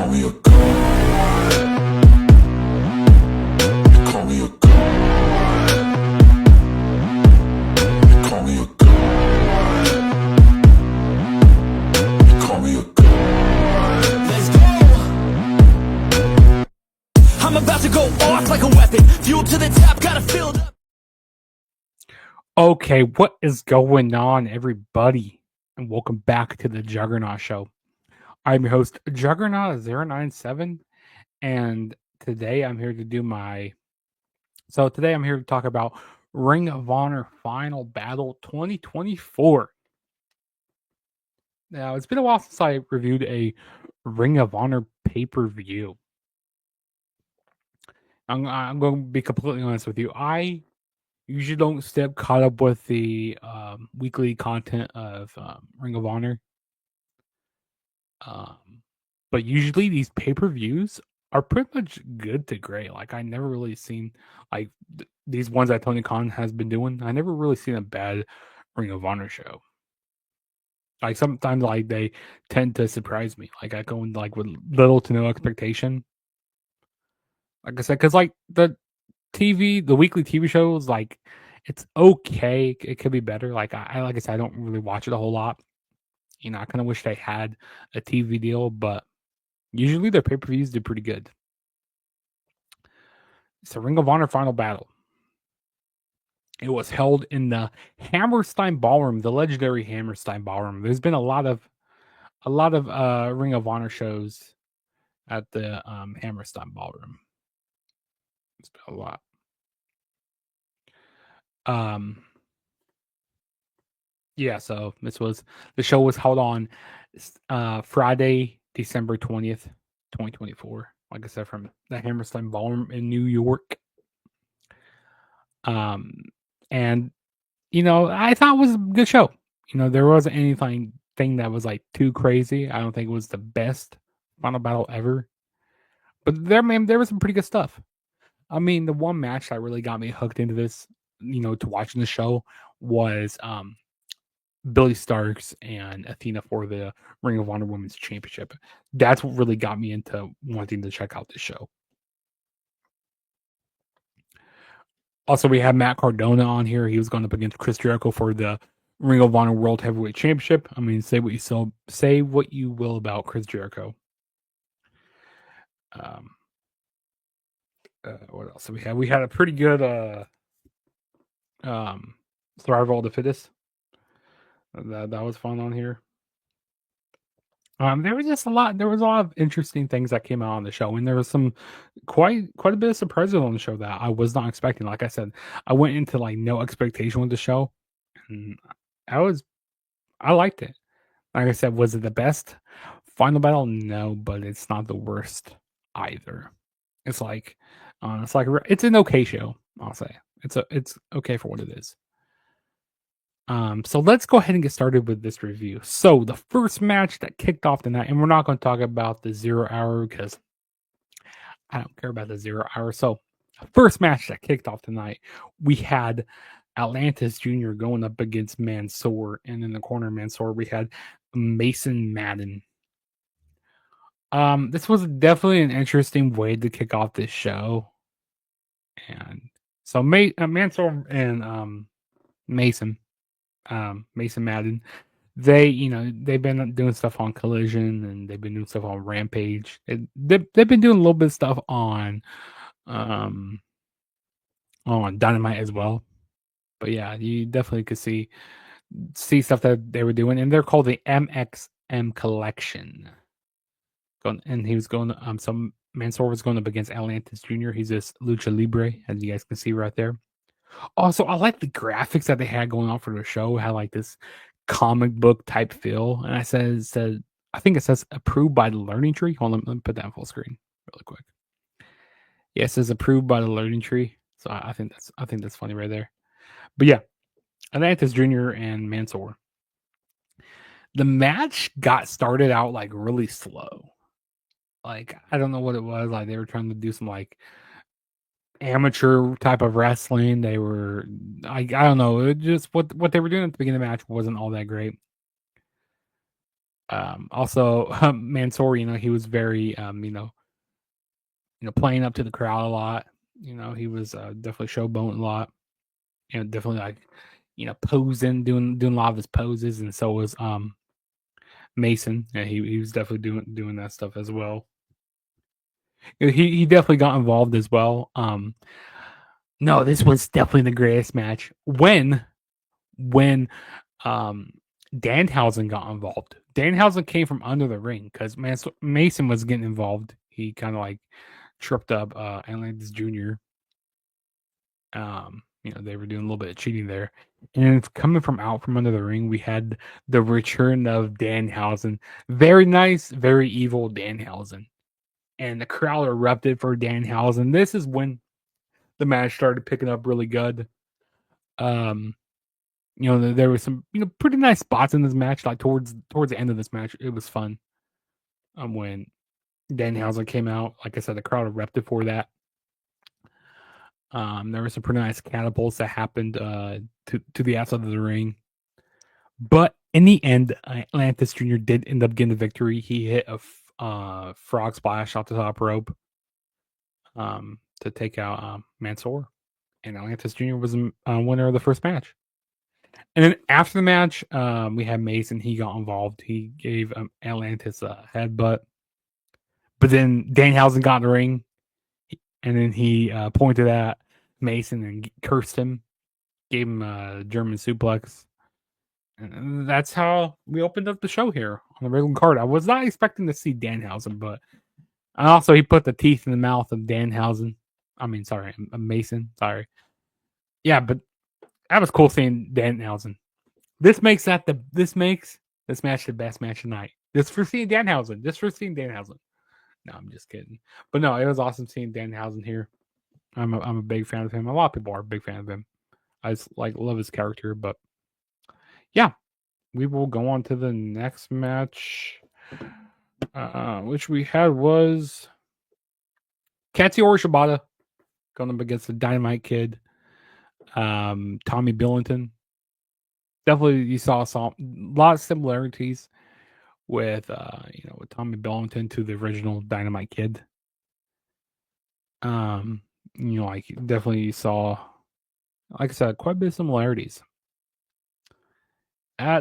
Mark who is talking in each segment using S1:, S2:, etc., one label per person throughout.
S1: call me a god. You call me a god. You call me a god. You call me a god. Let's go. I'm about to go off like a weapon. Fuel to the top, gotta fill up.
S2: Okay, what is going on, everybody? And welcome back to the Juggernaut Show. I'm your host, Juggernaut097, and today I'm here to today I'm here to talk about Ring of Honor Final Battle 2024. Now, it's been a while since I reviewed a Ring of Honor pay-per-view. I'm going to be completely honest with you. I usually don't stay caught up with the weekly content of Ring of Honor. But usually these pay-per-views are pretty much good to great. Like, I never really seen like these ones that Tony Khan has been doing. I never really seen a bad Ring of Honor show. Like, sometimes like they tend to surprise me. Like, I go in like with little to no expectation. Like I said, because like the weekly TV shows, like, it's okay. It could be better. Like I said, I don't really watch it a whole lot. You know, I kind of wish they had a TV deal, but usually their pay-per-views do pretty good. It's a Ring of Honor Final Battle. It was held in the Hammerstein Ballroom, the legendary Hammerstein Ballroom. There's been a lot of Ring of Honor shows at the Hammerstein Ballroom. It's been a lot. Yeah, so the show was held on Friday, December 20th, 2024. Like I said, from the Hammerstein Ballroom in New York. And you know, I thought it was a good show. You know, there wasn't anything that was like too crazy. I don't think it was the best Final Battle ever, but there was some pretty good stuff. I mean, the one match that really got me hooked into this, you know, to watching the show was Billy Starks and Athena for the Ring of Honor Women's Championship. That's what really got me into wanting to check out this show. Also, we have Matt Cardona on here. He was going up against Chris Jericho for the Ring of Honor World Heavyweight Championship. I mean, say what you will about Chris Jericho. What else do we have? We had a pretty good Survival of the Fittest. That was fun on here. There was just a lot. There was a lot of interesting things that came out on the show, and there was some quite a bit of surprises on the show that I was not expecting. Like I said, I went into like no expectation with the show, and I liked it. Like I said, was it the best Final Battle? No, but it's not the worst either. It's it's an okay show. I'll say it's okay for what it is. So let's go ahead and get started with this review. So the first match that kicked off the night, and we're not going to talk about the 0 hour because I don't care about the 0 hour. So first match that kicked off the night, we had Atlantis Jr. going up against Mansoor, and in the corner of Mansoor we had Mason Madden. This was definitely an interesting way to kick off this show, and so Mansoor and Mason Madden, they've been doing stuff on Collision, and they've been doing stuff on Rampage. They've been doing a little bit of stuff on Dynamite as well. But yeah, you definitely could see stuff that they were doing, and they're called the MXM Collection. And he was going. So Mansoor was going up against Atlantis Jr. He's this lucha libre, as you guys can see right there. Also, I like the graphics that they had going on for the show. It had like this comic book type feel, and I think it says approved by the Learning Tree. Hold on, let me put that on full screen really quick. Yeah, it says approved by the Learning Tree. So I think that's funny right there. But yeah, Atlantis Jr. and Mansoor. The match got started out like really slow. Like, I don't know what it was. Like, they were trying to do some like amateur type of wrestling. They were, I don't know. It just what they were doing at the beginning of the match wasn't all that great. Also, Mansoor, he was very, playing up to the crowd a lot. He was definitely showboating a lot. Definitely like, posing, doing a lot of his poses, and so was Mason. Yeah, he was definitely doing that stuff as well. He definitely got involved as well. No, this was definitely the greatest match when Danhausen got involved. Danhausen came from under the ring because Mason was getting involved. He kind of like tripped up Atlantis Jr. They were doing a little bit of cheating there. And it's coming from out from under the ring. We had the return of Danhausen. Very nice, very evil Danhausen. And the crowd erupted for Danhausen. This is when the match started picking up really good. There was some, pretty nice spots in this match. Like towards the end of this match, it was fun. When Danhausen came out, like I said, the crowd erupted for that. There were some pretty nice catapults that happened to the outside of the ring. But in the end, Atlantis Jr. did end up getting the victory. He hit a frog splash off the top rope to take out Mansoor. And Atlantis Jr. was winner of the first match. And then after the match, we had Mason. He got involved. He gave Atlantis a headbutt. But then Danhausen got in the ring. And then he pointed at Mason and cursed him. Gave him a German suplex. And that's how we opened up the show here on the regular card. I was not expecting to see Danhausen, but also he put the teeth in the mouth of Danhausen. I mean, sorry, Mason. Sorry. Yeah, but that was cool seeing Danhausen. This makes this match the best match tonight. Just for seeing Danhausen. No, I'm just kidding. But no, it was awesome seeing Danhausen here. I'm a big fan of him. A lot of people are a big fan of him. I just love his character, but yeah, we will go on to the next match, which we had was Katsuyori Shibata going up against the Dynamite Kid, Tommy Billington. Definitely, you saw a lot of similarities with with Tommy Billington to the original Dynamite Kid. Definitely you saw, like I said, quite a bit of similarities.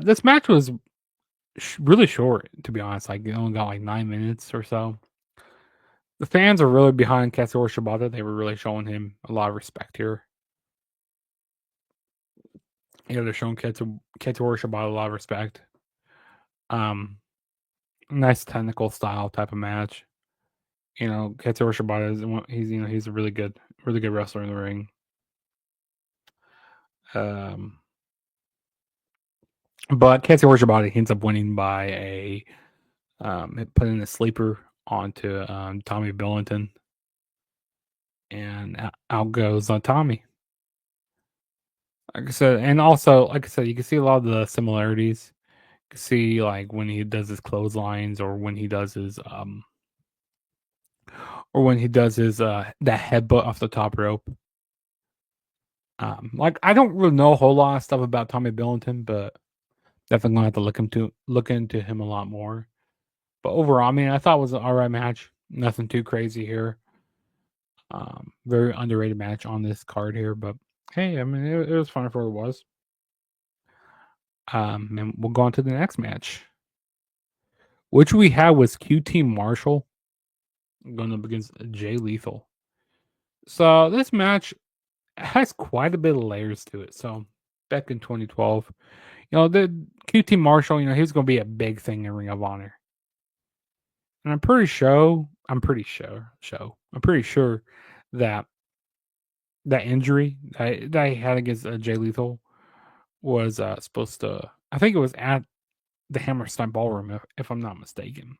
S2: This match was really short, to be honest. It only got 9 minutes or so. The fans are really behind Katsuyori Shibata. They were really showing him a lot of respect here. They're showing Katsuyori Shibata a lot of respect. Nice technical style type of match. Katsuyori Shibata he's a really good wrestler in the ring. But Katsuyori Shibata ends up winning by putting a sleeper onto Tommy Billington, and out goes Tommy. Like I said, you can see a lot of the similarities. You can see when he does his clotheslines, or when he does his that headbutt off the top rope. I don't really know a whole lot of stuff about Tommy Billington, but definitely gonna have to look into him a lot more. But overall, I mean, I thought it was an alright match. Nothing too crazy here. Very underrated match on this card here, but hey, I mean, it was fun for what it was. And we'll go on to the next match, which we had was QT Marshall going up against Jay Lethal. So this match has quite a bit of layers to it. So back in 2012, the QT Marshall, he was going to be a big thing in Ring of Honor. And I'm pretty sure that that injury that he had against Jay Lethal was supposed to, I think it was at the Hammerstein Ballroom, if I'm not mistaken.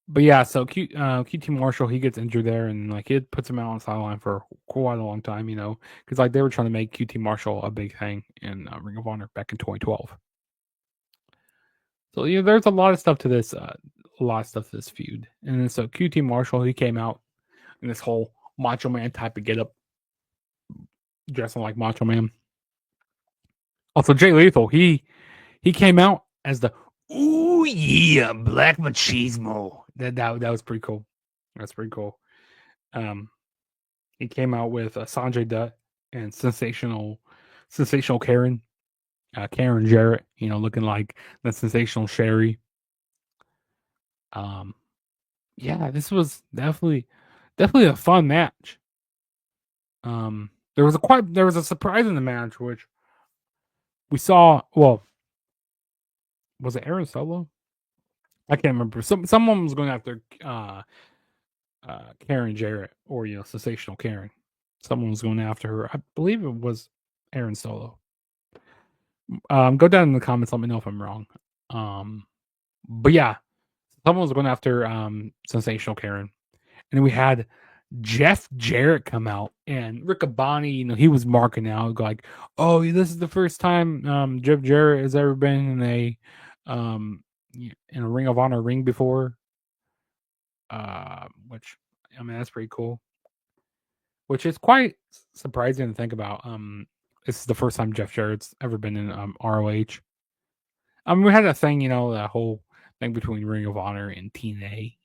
S2: But yeah, so QT Marshall, he gets injured there, and it puts him out on the sideline for quite a long time, because they were trying to make QT Marshall a big thing in Ring of Honor back in 2012. So there's a lot of stuff to this, feud, and then so QT Marshall, he came out in this whole Macho Man type of getup, dressing like Macho Man. Also, Jay Lethal, he came out as the ooh yeah black machismo. That was pretty cool. That's pretty cool. He came out with Sanjay Dutt and sensational Karen, Karen Jarrett. Looking like the sensational Sherry. Um, yeah, this was definitely a fun match. There was a surprise in the match, which we saw. Well, was it Aaron Solo? I can't remember. Someone was going after Karen Jarrett, or sensational Karen. Someone was going after her. I believe it was Aaron Solo. Go down in the comments. Let me know if I'm wrong. But yeah, someone was going after sensational Karen, and then we had Jeff Jarrett come out, and Riccaboni, he was marking out like, "Oh, this is the first time Jeff Jarrett has ever been um in a Ring of Honor ring before." Which, I mean, that's pretty cool. Which is quite surprising to think about. This is the first time Jeff Jarrett's ever been in ROH. We had that thing, that whole thing between Ring of Honor and TNA,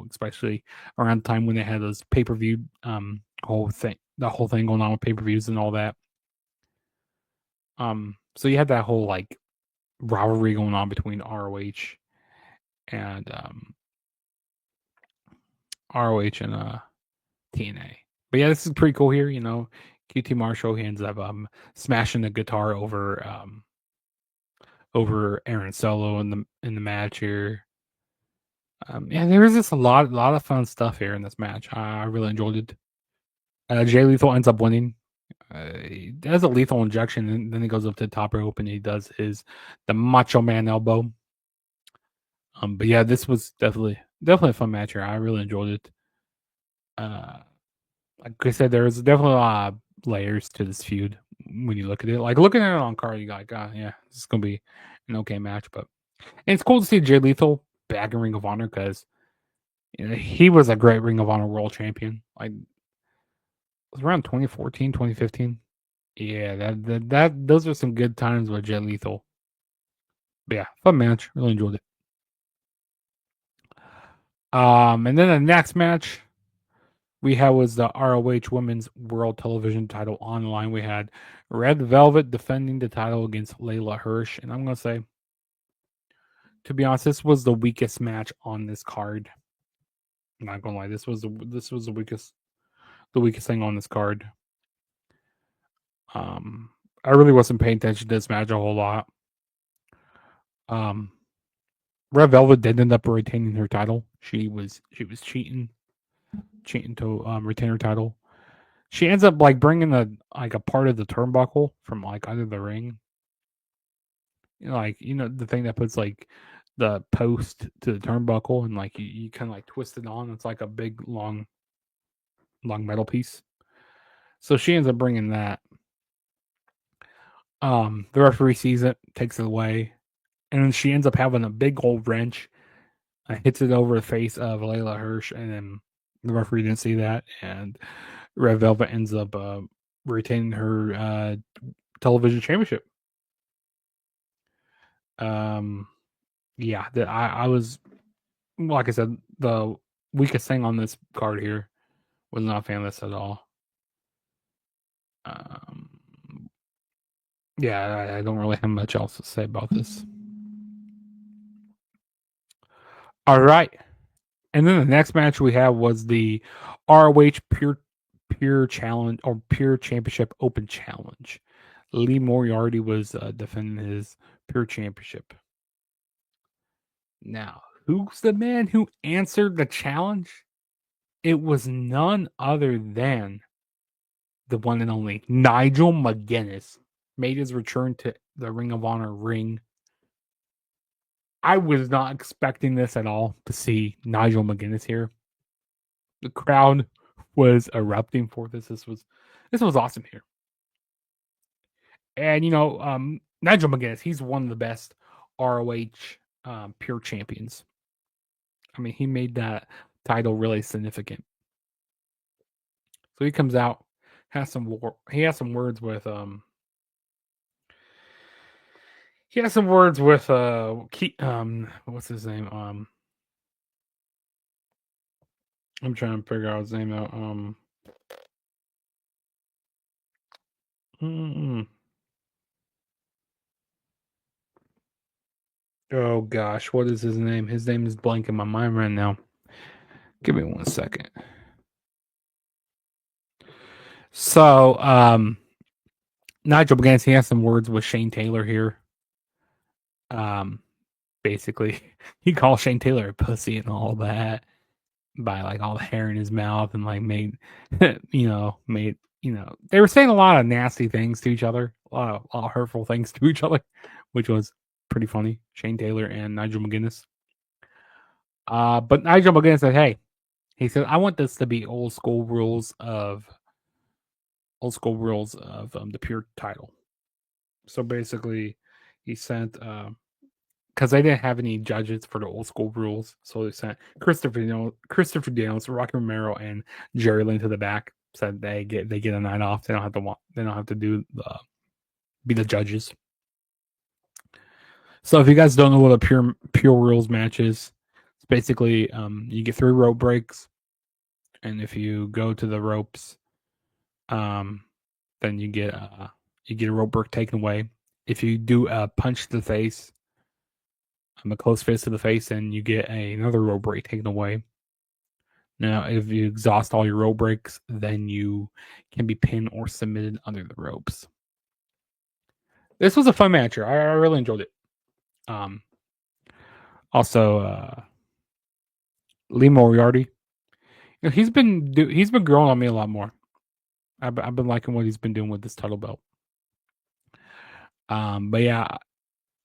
S2: especially around the time when they had those pay-per-view the whole thing going on with pay-per-views and all that. So you had that whole like rivalry going on between ROH and TNA. But yeah, this is pretty cool here, QT Marshall, he ends up smashing the guitar over Aaron Solo in the match here. Yeah, there was just a lot of fun stuff here in this match. I really enjoyed it. Jay Lethal ends up winning. He does a lethal injection, and then he goes up to the top rope and he does the Macho Man elbow. But yeah, this was definitely a fun match here. I really enjoyed it. Like I said, there's definitely a lot of layers to this feud when you look at it. Like looking at it on card, you like, yeah, this is gonna be an okay match. But and it's cool to see Jay Lethal back in Ring of Honor because he was a great Ring of Honor World Champion. Like it was around 2014, 2015. Yeah, that those are some good times with Jay Lethal. But yeah, fun match. Really enjoyed it. And then the next match we had was the ROH Women's World Television Title online. We had Red Velvet defending the title against Layla Hirsch, and I'm gonna say, to be honest, this was the weakest match on this card. I'm not gonna lie, this was the weakest thing on this card. I really wasn't paying attention to this match a whole lot. Red Velvet did end up retaining her title. She was cheating to retain her title. She ends up like bringing a part of the turnbuckle from like under the ring. The thing that puts like the post to the turnbuckle, and like you kind of like twist it on. It's like a big long metal piece. So she ends up bringing that. The referee sees it, takes it away, and then she ends up having a big old wrench, hits it over the face of Layla Hirsch, and then the referee didn't see that, and Red Velvet ends up retaining her television championship. Yeah, I was, like I said, the weakest thing on this card here. Was not a fan of this at all. Yeah, I don't really have much else to say about this. All right, and then the next match we have was the ROH Pure Challenge or Pure Championship Open Challenge. Lee Moriarty was defending his Pure Championship. Now, who's the man who answered the challenge? It was none other than the one and only Nigel McGuinness. Made his return to the Ring of Honor ring. I was not expecting this at all, to see Nigel McGuinness here. The crowd was erupting for this. This was awesome here. And Nigel McGuinness, he's one of the best ROH pure champions. I mean, he made that title really significant. So he comes out, he has some words with He has some words with what's his name? I'm trying to figure out his name out. Mm, oh gosh, what is his name? His name is blank in my mind right now. Give me 1 second. So, Nigel McGuinness, he has some words with Shane Taylor here. Basically, he calls Shane Taylor a pussy and all that by like all the hair in his mouth and like made, they were saying a lot of nasty things to each other, a lot of hurtful things to each other, which was pretty funny. Shane Taylor and Nigel McGuinness. But Nigel McGuinness said, "Hey," he said, "I want this to be old school rules of the pure title." So basically, he sent because they didn't have any judges for the old school rules, so they sent Christopher Daniels, Rocky Romero, and Jerry Lynn to the back. Said they get a night off. They don't have to be the judges. So if you guys don't know what a pure rules match is, it's basically you get 3 rope breaks, and if you go to the ropes, then you get a rope break taken away. If you do a punch to the face, a close fist to the face, and you get another rope break taken away. Now, if you exhaust all your rope breaks, then you can be pinned or submitted under the ropes. This was a fun match here. I really enjoyed it. Also, Lee Moriarty, he's been growing on me a lot more. I've been liking what he's been doing with this title belt. But yeah,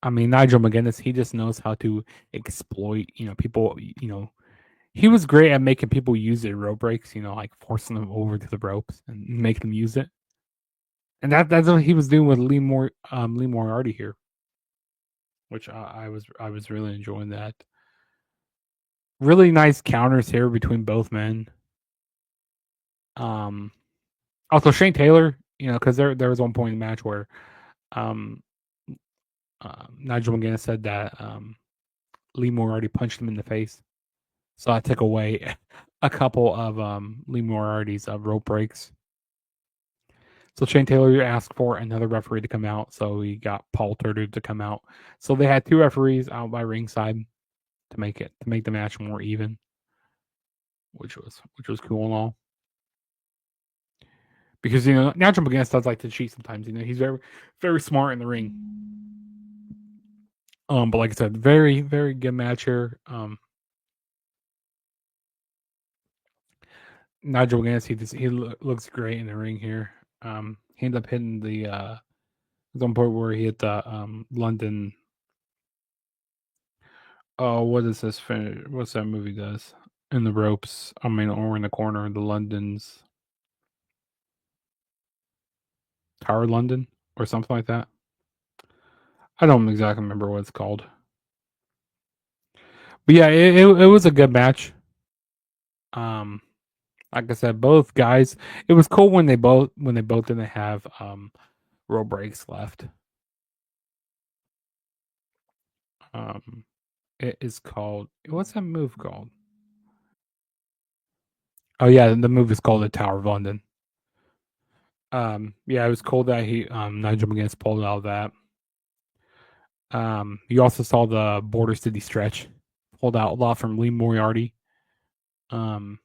S2: I mean Nigel McGuinness, he just knows how to exploit, people. He was great at making people use their rope breaks, like forcing them over to the ropes and make them use it. And that's what he was doing with Lee Moriarty here, which I was really enjoying that. Really nice counters here between both men. Also Shane Taylor, because there was one point in the match where Nigel McGuinness said that Lee Moriarty punched him in the face, so I took away a couple of Lee Moriarty's rope breaks. So Shane Taylor asked for another referee to come out, so he got Paul Turner to come out. So they had 2 referees out by ringside to make the match more even, which was cool and all. Because Nigel McGuinness does like to cheat sometimes. He's very very smart in the ring. But like I said, very very good match here. Nigel McGuinness, he looks great in the ring here. He ended up hitting the one point where he hit the London. Oh, what is this finish? What's that movie does? In the ropes. I mean, or in the corner, the London's Tower London or something like that. I don't exactly remember what it's called. But yeah, it was a good match. Like I said, both guys. It was cool when they both didn't have rope breaks left. It is called. What's that move called? Oh yeah, the move is called the Tower of London. Yeah, it was cool that he Nigel McGuinness pulled out of that. You also saw the Border City stretch pulled out a lot from Lee Moriarty. Both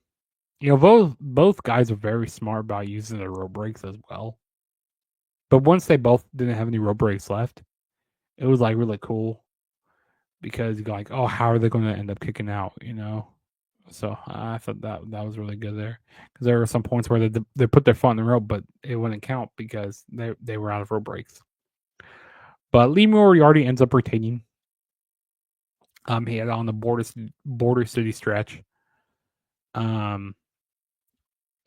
S2: guys are very smart about using their rope breaks as well. But once they both didn't have any rope breaks left, it was like really cool because you're like, oh, how are they going to end up kicking out? So I thought that was really good there because there were some points where they put their foot on the rope, but it wouldn't count because they were out of rope breaks. But Lee Moriarty ends up retaining. He had on the border city stretch.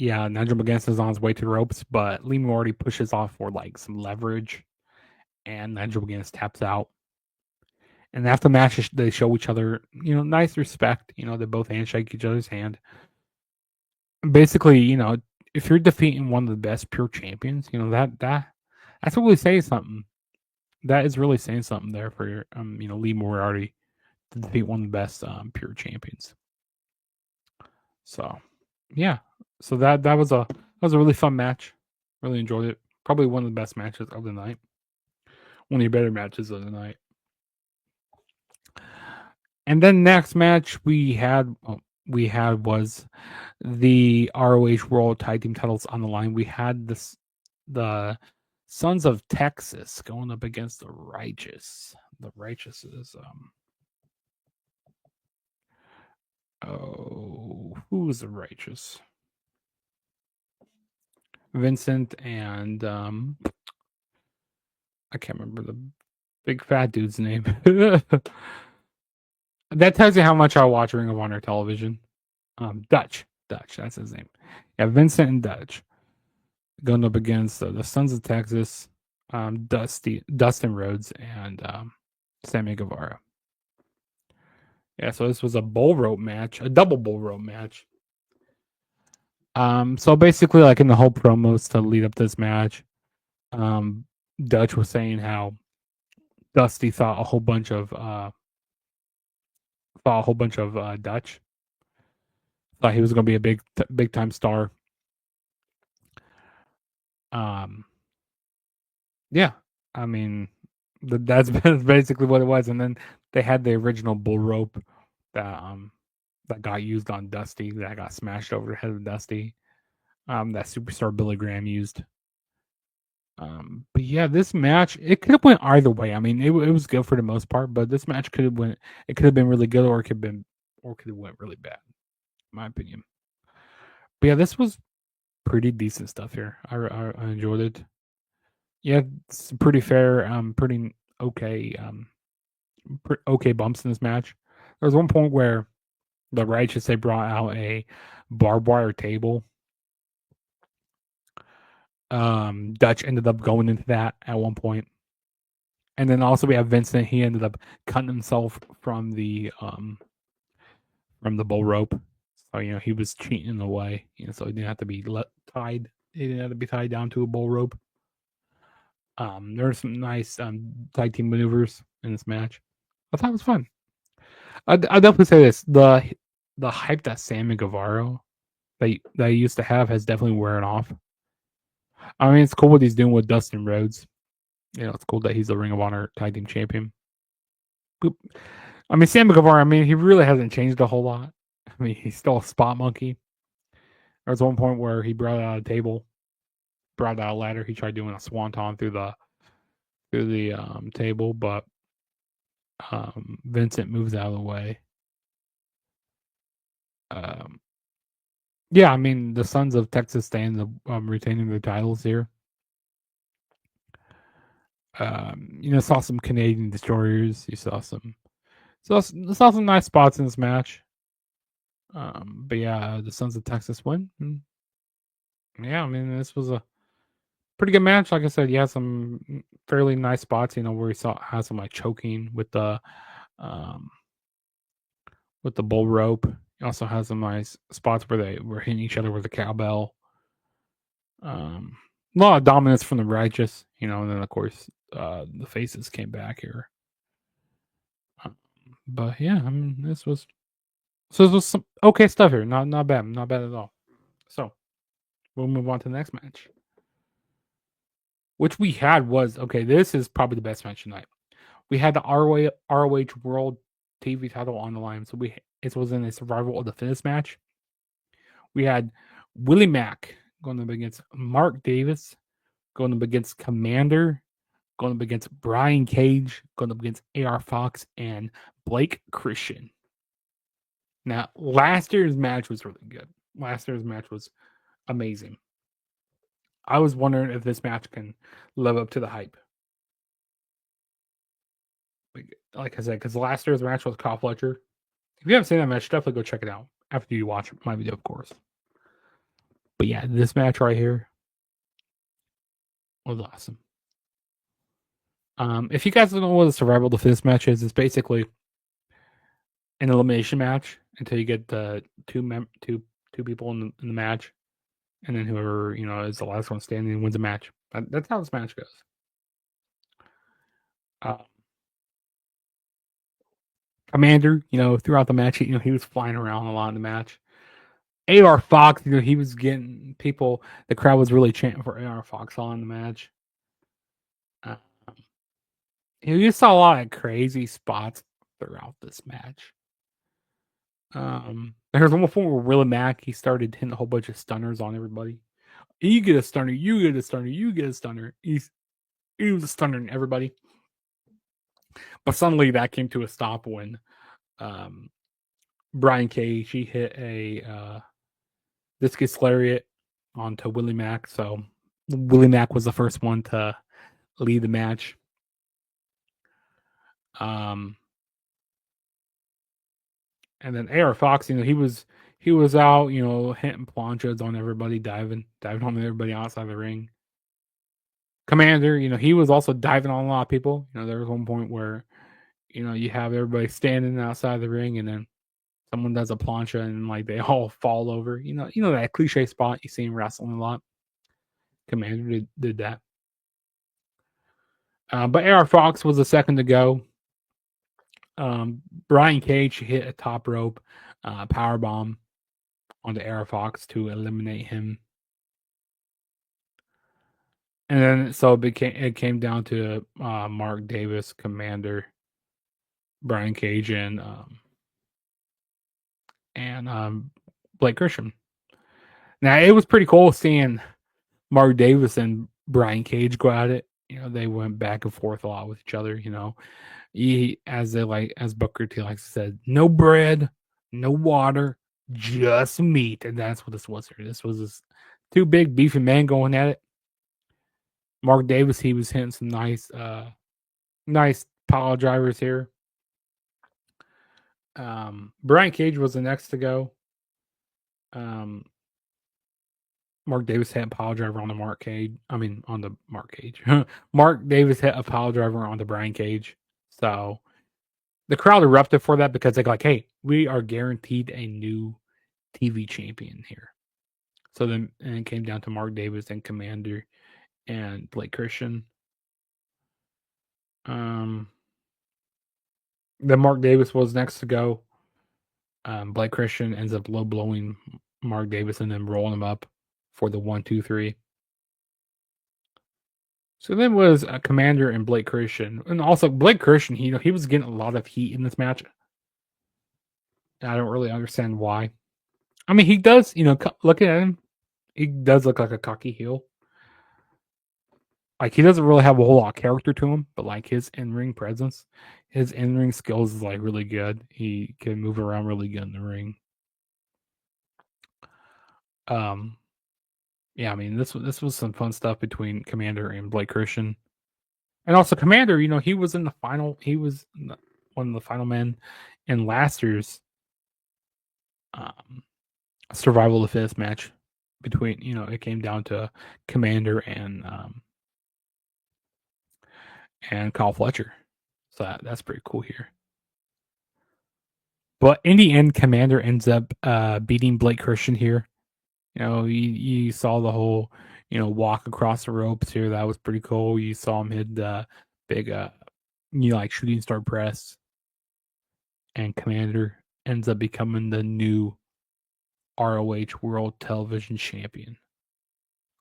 S2: Yeah, Nigel McGuinness is on his way to the ropes, but Lee Moriarty pushes off for like some leverage, and Nigel McGuinness taps out. And after the match, they show each other, nice respect. They both handshake each other's hand. Basically, if you're defeating one of the best pure champions, that's really saying something. that is really saying something there for Lee Moriarty to defeat one of the best pure champions. So yeah, so that was a really fun match. Really enjoyed it. Probably one of the best matches of the night. One of your better matches of the night. And then next match we had was the ROH World Tag Team titles on the line. We had the Sons of Texas going up against the Righteous. The Righteous is who's the Righteous? Vincent and I can't remember the big fat dude's name. That tells you how much I watch Ring of Honor television. Dutch, that's his name. Yeah, Vincent and Dutch going up against the Sons of Texas, Dustin Rhodes, and Sammy Guevara. Yeah, so this was a bull rope match, a double bull rope match. So basically, like in the whole promos to lead up to this match, Dutch was saying how Dusty thought a whole bunch of Dutch. Thought he was going to be a big time star. Yeah, I mean that's basically what it was. And then they had the original bull rope that got used on Dusty, that got smashed over the head of Dusty. That superstar Billy Graham used. But yeah, this match, it could have went either way. I mean, it was good for the most part, but this match could have been really good, or it could have went really bad, in my opinion. But yeah, this was pretty decent stuff here. I enjoyed it. Yeah, it's pretty fair. Pretty okay. Okay bumps in this match. There was one point where the Righteous, they brought out a barbed wire table. Dutch ended up going into that at one point. And then also we have Vincent. He ended up cutting himself from the bull rope. So he was cheating in a way. So he didn't have to be tied. He didn't have to be tied down to a bull rope. There were some nice tag team maneuvers in this match. I thought it was fun. I definitely say this: the hype that Sammy Guevara that he used to have has definitely worn off. I mean, it's cool what he's doing with Dustin Rhodes. It's cool that he's a Ring of Honor tag team champion. Boop. I mean, Sammy Guevara, I mean, he really hasn't changed a whole lot. I mean, he's still a spot monkey. There was one point where he brought out a table, brought out a ladder. He tried doing a swanton through the table, but Vincent moves out of the way. Yeah, I mean, the Sons of Texas stand retaining their titles here. Saw some Canadian destroyers. You saw some nice spots in this match. But yeah, the Sons of Texas win. Yeah, I mean, this was a pretty good match. Like I said, you had some fairly nice spots. Where he had some like choking with the bull rope. He also has some nice spots where they were hitting each other with a cowbell. A lot of dominance from the Righteous, and then of course the faces came back here. But yeah, I mean, this was some okay stuff here. Not bad at all. So we'll move on to the next match, which we had was okay. This is probably the best match tonight. We had the ROH World TV title on the line, so it was in a survival of the fittest match. We had Willie Mack going up against Mark Davis, going up against Commander, going up against Brian Cage, going up against AR Fox, and Blake Christian. Now, last year's match was really good. Last year's match was amazing. I was wondering if this match can live up to the hype. Like I said, because last year's match was Kyle Fletcher. If you haven't seen that match, definitely go check it out after you watch my video, of course. But yeah, this match right here was awesome. If you guys don't know what a survival of the fittest match is, it's basically an elimination match until you get the two people in the match, and then whoever is the last one standing wins a match. That's how this match goes. Commander, throughout the match, he was flying around a lot in the match. AR Fox, he was getting people. The crowd was really chanting for AR Fox on the match. Um, you saw a lot of crazy spots throughout this match. There was one point where Willie Mack he started hitting a whole bunch of stunners on everybody. You get a stunner, you get a stunner, you get a stunner. He was stunnering everybody. But suddenly that came to a stop when Brian Cage he hit a discus lariat onto Willie Mack. So Willie Mack was the first one to lead the match. And then AR Fox, he was out, hitting planchas on everybody, diving on everybody outside the ring. Commander, he was also diving on a lot of people. There was one point where, you have everybody standing outside the ring, and then someone does a plancha, and like they all fall over. That cliche spot you see in wrestling a lot. Commander did that. But AR Fox was the second to go. Brian Cage hit a top rope power bomb onto AR Fox to eliminate him. And then so it came down to Mark Davis, Commander, Brian Cage, and Blake Christian. Now it was pretty cool seeing Mark Davis and Brian Cage go at it. They went back and forth a lot with each other. As Booker T likes to said, no bread, no water, just meat, and that's what this was here. This was this two big beefy men going at it. Mark Davis, he was hitting some nice pile drivers here. Brian Cage was the next to go. Mark Davis hit a pile driver on the Mark Cage. Mark Davis hit a pile driver on the Brian Cage. So the crowd erupted for that because they're like, hey, we are guaranteed a new TV champion here. So then it came down to Mark Davis and Commander and Blake Christian. Then Mark Davis was next to go. Blake Christian ends up low blowing Mark Davis and then rolling him up for the 1, 2, 3. So then was Commander and Blake Christian, and also Blake Christian. He was getting a lot of heat in this match. I don't really understand why. I mean, he does. Looking at him, he does look like a cocky heel. Like he doesn't really have a whole lot of character to him, but like his in-ring presence, his in-ring skills is like really good. He can move around really good in the ring. Yeah, I mean this was some fun stuff between Commander and Blake Christian, and also Commander. He was in the final. He was one of the final men in last year's survival of the fittest match between. It came down to Commander and Kyle Fletcher. So that's pretty cool here. But in the end, Commander ends up beating Blake Christian here. You saw the whole, walk across the ropes here. That was pretty cool. You saw him hit the big, shooting star press. And Commander ends up becoming the new ROH World Television Champion.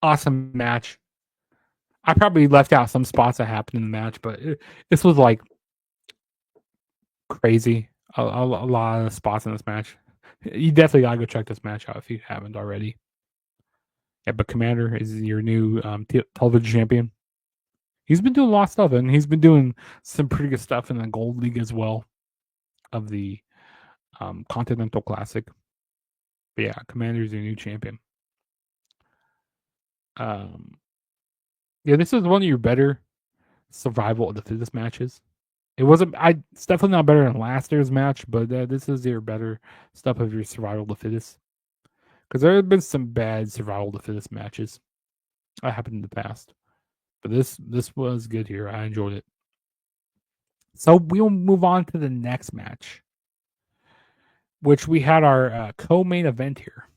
S2: Awesome match. I probably left out some spots that happened in the match, but this was like crazy. A lot of spots in this match. You definitely gotta go check this match out if you haven't already. Yeah, but Commander is your new television champion. He's been doing a lot of stuff, and he's been doing some pretty good stuff in the Gold League as well of the Continental Classic. But yeah, Commander is your new champion. Yeah, this is one of your better survival of the fittest matches. It's definitely not better than last year's match, but this is your better stuff of your survival of the fittest. Because there have been some bad survival of the fittest matches that happened in the past. But this was good here. I enjoyed it. So we'll move on to the next match, which we had our co-main event here.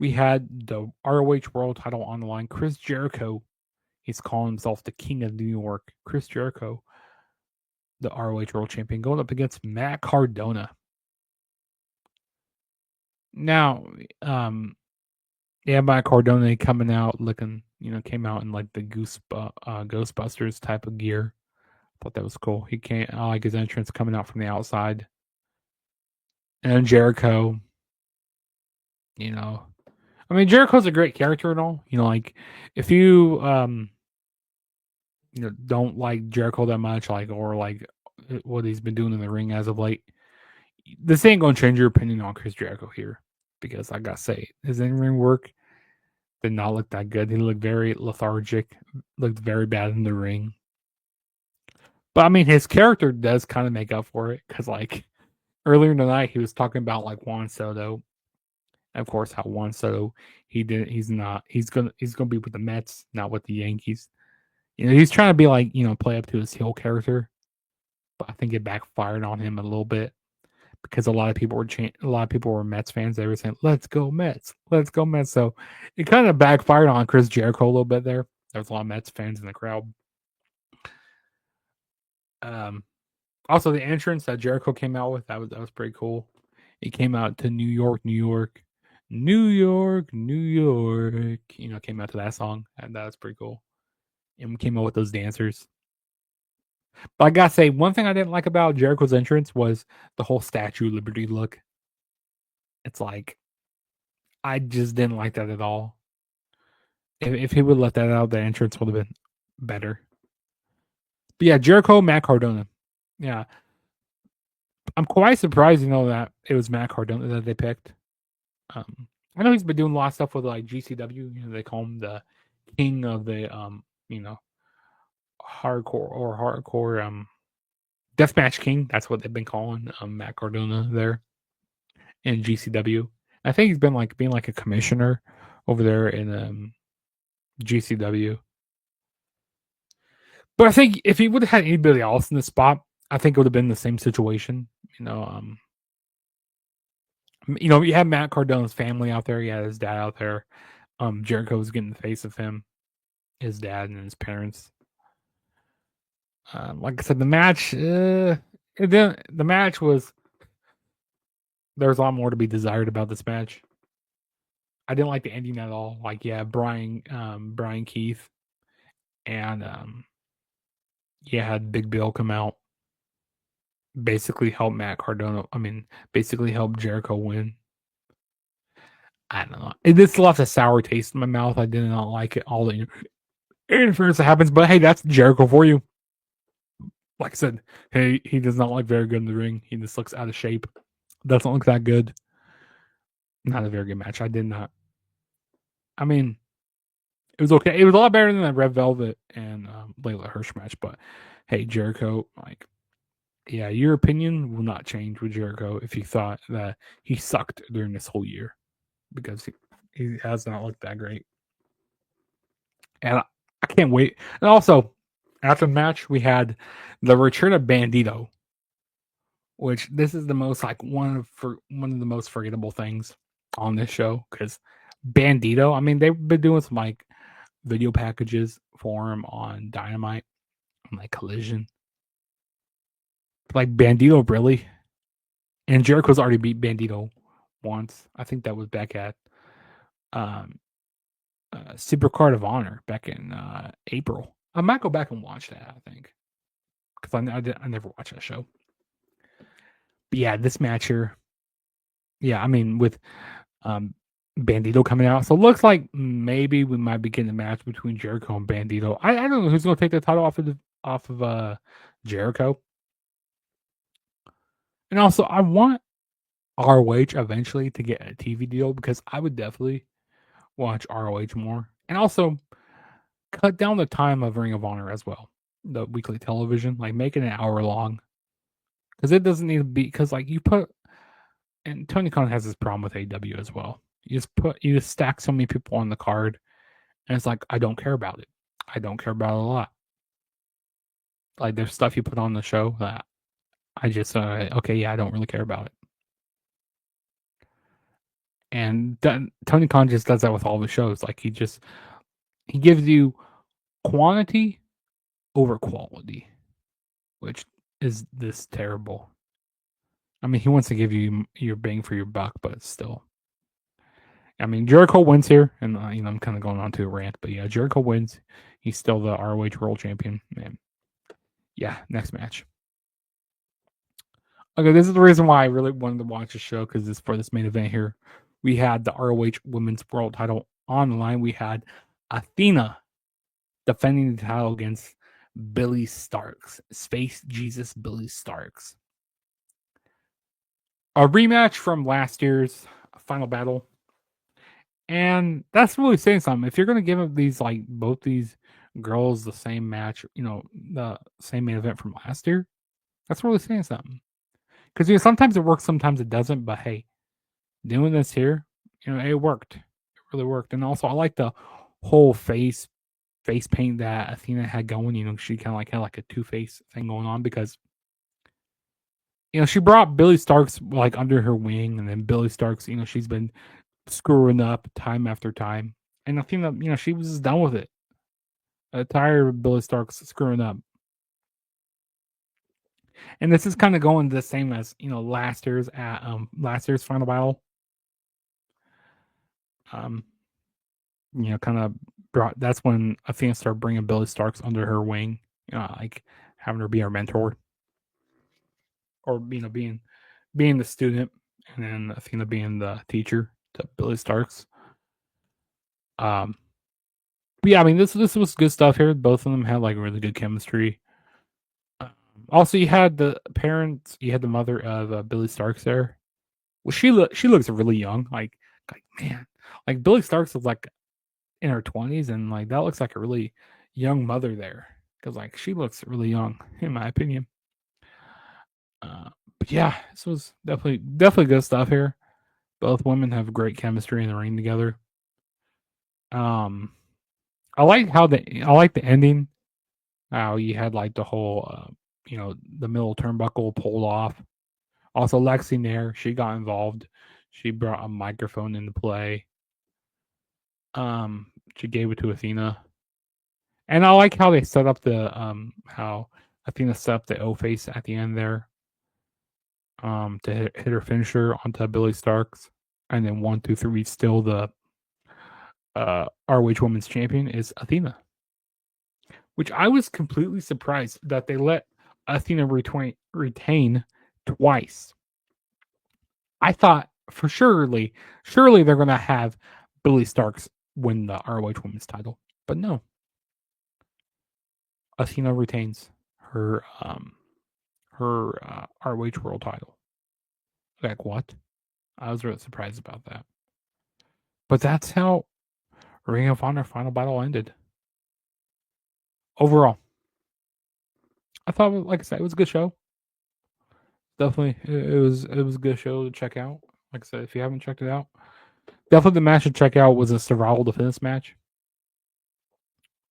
S2: We had the ROH World Title on the line. Chris Jericho, He's calling himself the King of New York. Chris Jericho, the ROH World Champion, going up against Matt Cardona. Now, Matt Cardona coming out looking, came out in like the Ghostbusters type of gear. Thought that was cool. He came, I like his entrance coming out from the outside. And Jericho, Jericho's a great character and all. Like if you don't like Jericho that much, or what he's been doing in the ring as of late, this ain't gonna change your opinion on Chris Jericho here, because I gotta say his in-ring work did not look that good. He looked very lethargic, looked very bad in the ring. But I mean, his character does kind of make up for it, because like earlier in the night he was talking about like Juan Soto. And of course, how Juan Soto he's gonna be with the Mets, not with the Yankees. He's trying to be like, play up to his heel character, but I think it backfired on him a little bit, because a lot of people were Mets fans. They were saying, "Let's go Mets, let's go Mets." So it kind of backfired on Chris Jericho a little bit there. There was a lot of Mets fans in the crowd. Also the entrance that Jericho came out with, that was pretty cool. He came out to New York, New York, New York, New York. Came out to that song, and that was pretty cool. And we came out with those dancers. But I gotta say, one thing I didn't like about Jericho's entrance was the whole Statue of Liberty look. It's like, I just didn't like that at all. If he would let that out, the entrance would have been better. But yeah, Jericho, Matt Cardona. Yeah. I'm quite surprised, that it was Matt Cardona that they picked. I know he's been doing a lot of stuff with like GCW. They call him the king of the hardcore deathmatch king. That's what they've been calling Matt Cardona there in GCW. I think he's been like being like a commissioner over there in GCW. But I think if he would have had anybody else in the spot, I think it would have been the same situation. You have Matt Cardona's family out there. You had his dad out there. Jericho was getting the face of him, his dad and his parents. Like I said, the match, the match was, there's a lot more to be desired about this match. I didn't like the ending at all. Like, yeah, Brian Keith, and had Big Bill come out, basically help Matt Cardona. Basically help Jericho win. I don't know. This left a sour taste in my mouth. I did not like it. All the interference that happens, but hey, that's Jericho for you. Like I said, hey, he does not look very good in the ring. He just looks out of shape. Doesn't look that good. Not a very good match. I did not. It was okay. It was a lot better than the Red Velvet and Layla Hirsch match. But hey, Jericho, your opinion will not change with Jericho if you thought that he sucked during this whole year, because he has not looked that great. And I can't wait. And also, after the match, we had the return of Bandito, which this is the most one of the most forgettable things on this show, because Bandito, they've been doing some video packages for him on Dynamite, on Collision. Bandito, really? And Jericho's already beat Bandito once. I think that was back at Supercard of Honor back in April. I might go back and watch that, I think, because I never watched that show. But yeah, this match here, with Bandito coming out, so it looks like maybe we might be getting a match between Jericho and Bandito. I don't know who's going to take the title off of Jericho. And also, I want ROH eventually to get a TV deal, because I would definitely watch ROH more. And also, cut down the time of Ring of Honor as well. The weekly television, make it an hour long. Because it doesn't need to be, because you put, and Tony Khan has this problem with AEW as well. You just stack so many people on the card, and it's I don't care about it. I don't care about it a lot. There's stuff you put on the show that I just, I don't really care about it. And Tony Khan just does that with all the shows. He gives you quantity over quality, which is this terrible. I mean, he wants to give you your bang for your buck, but still. I mean, Jericho wins here, and I'm kind of going on to a rant, but yeah, Jericho wins. He's still the ROH World Champion. And yeah, next match. Okay, this is the reason why I really wanted to watch the show, because this for this main event here, we had the ROH Women's World Title on the line. We had Athena defending the title against Billy Starks, Space Jesus Billy Starks. A rematch from last year's Final Battle. And that's really saying something. If you're going to give these, like, both these girls the same match, the same main event from last year, that's really saying something. Because sometimes it works, sometimes it doesn't. But hey, doing this here, it worked. It really worked. And also, I like the whole face paint that Athena had going. She kind of had like a two-face thing going on, because she brought Billy Starks like under her wing, and then Billy Starks, she's been screwing up time after time. And Athena, she was just done with it. Tired of Billy Starks screwing up. And this is kind of going the same as last year's Final Battle. Kind of brought. That's when Athena started bringing Billy Starks under her wing, like having her be our mentor, or being the student, and then Athena being the teacher to Billy Starks. But yeah, I mean, this was good stuff here. Both of them had like really good chemistry. Also, you had the parents, you had the mother of Billy Starks there. Well, she looks really young. Like man, like Billy Starks is like in her 20s, and like that looks like a really young mother there, because like she looks really young in my opinion. But yeah, this was definitely good stuff here. Both women have great chemistry in the ring together. I like the ending. How you had like the whole the middle turnbuckle pulled off. Also, Lexi Nair, she got involved. She brought a microphone into play. She gave it to Athena. And I like how they set up how Athena set up the O face at the end there. To hit her finisher onto Billy Starks. And then 1, 2, 3, still the ROH Women's Champion is Athena. Which I was completely surprised that they let Athena retain twice. I thought for surely they're going to have Billy Starks win the ROH Women's title. But no. Athena retains her ROH World title. Like, what? I was really surprised about that. But that's how Ring of Honor Final Battle ended. Overall, I thought, like I said, it was a good show. Definitely, it was a good show to check out. Like I said, if you haven't checked it out, definitely the match to check out was a survival defense match.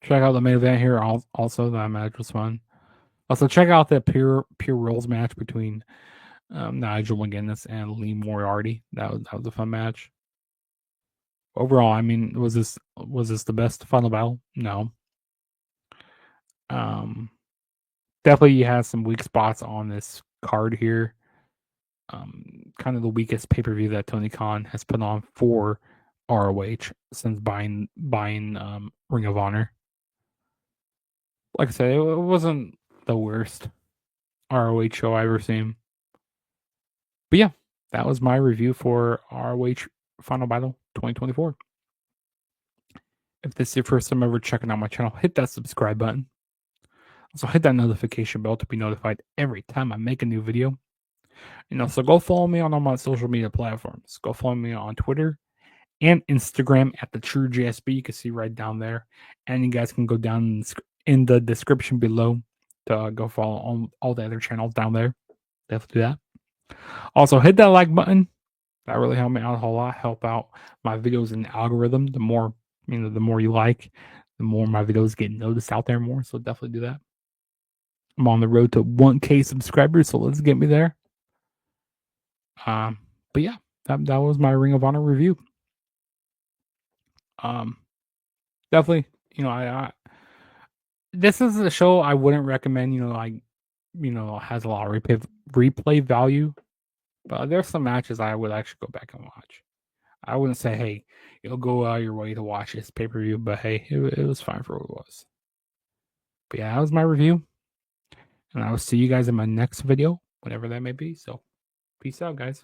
S2: Check out the main event here. Also, that match was fun. Also, check out the pure rules match between Nigel McGuinness and Lee Moriarty. That was a fun match. Overall, I mean, was this the best Final Battle? No. Definitely you have some weak spots on this card here. Kind of the weakest pay-per-view that Tony Khan has put on for ROH since buying Ring of Honor. Like I said, it wasn't the worst ROH show I ever seen. But yeah, that was my review for ROH Final Battle 2024. If this is your first time ever checking out my channel, hit that subscribe button. Also, hit that notification bell to be notified every time I make a new video. So go follow me on all my social media platforms. Go follow me on Twitter and Instagram at the True JSB. You can see right down there. And you guys can go down in the description below to go follow all the other channels down there. Definitely do that. Also, hit that like button. That really helped me out a whole lot. Help out my videos in the algorithm. The more you like, the more my videos get noticed out there more. So definitely do that. I'm on the road to 1K subscribers, so let's get me there. But yeah, that was my Ring of Honor review. Definitely, this is a show I wouldn't recommend. Has a lot of replay value, but there's some matches I would actually go back and watch. I wouldn't say, hey, you'll go out of your way to watch this pay per view, but hey, it was fine for what it was. But yeah, that was my review, and I will see you guys in my next video, whatever that may be. So, peace out, guys.